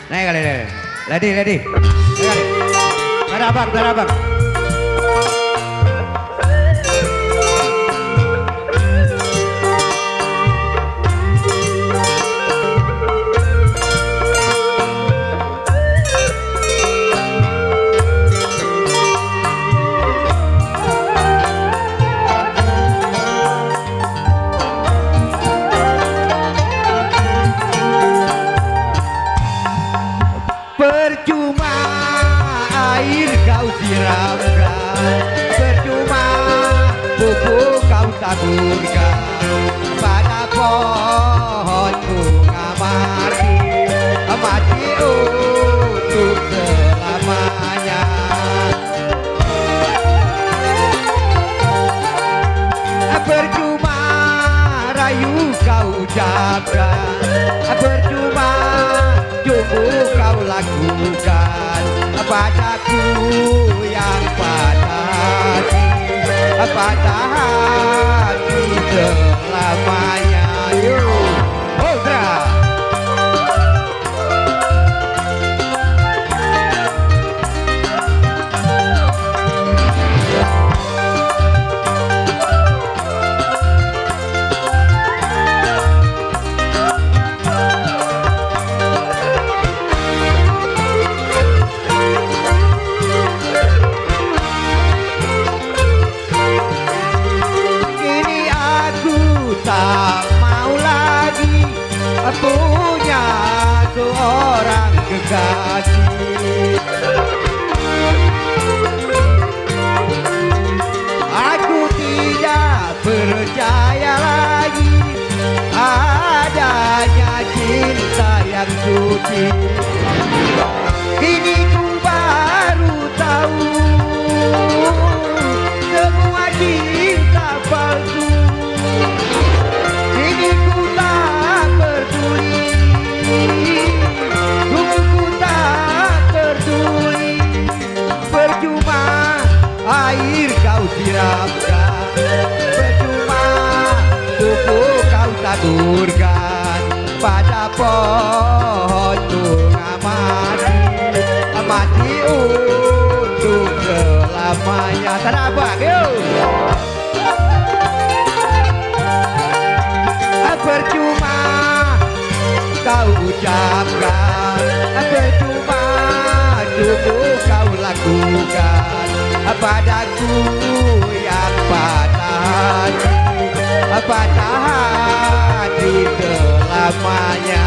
Naik kali deh. Lady. Naik kali. Garabang. Percuma air kau siramkan, percuma buku kau taburkan pada pohon bunga mati untuk selamanya. Percuma rayu kau ucapkan, percuma cukup kau lakukan padaku yang patah hati selamanya. Ogra. Tak mau lagi punya seorang kekasih. Aku tidak percaya lagi adanya cinta yang suci. Kini ku baru tahu semua cinta palsu. Air kau siramkan, percuma suku kau taburkan pada pohon bunga mati untuk selamanya. Tanabang yuk. Percuma kau ucapkan, percuma suku kau lakukan padaku yang patah hati selamanya.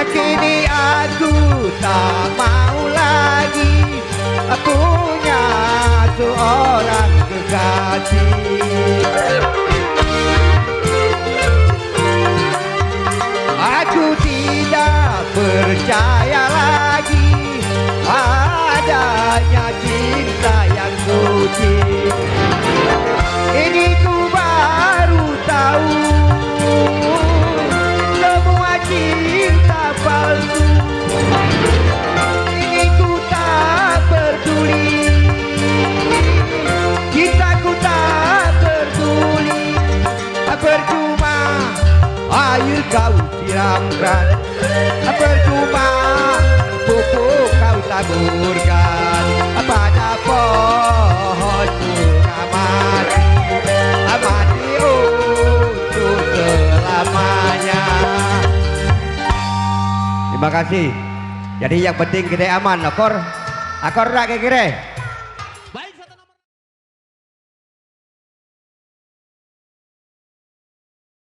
Kini aku tak mau lagi punya seorang kekasih. Aku tidak percaya lagi adanya cinta yang suci. Ini ku baru tahu semua cinta palsu. Ini ku tak peduli, cintaku tak peduli. Percuma air kau siramkan, percuma pupuk kau taburkan pada pohon bunga mati untuk selamanya. Terima kasih. Jadi yang penting kita aman, akor rak kira.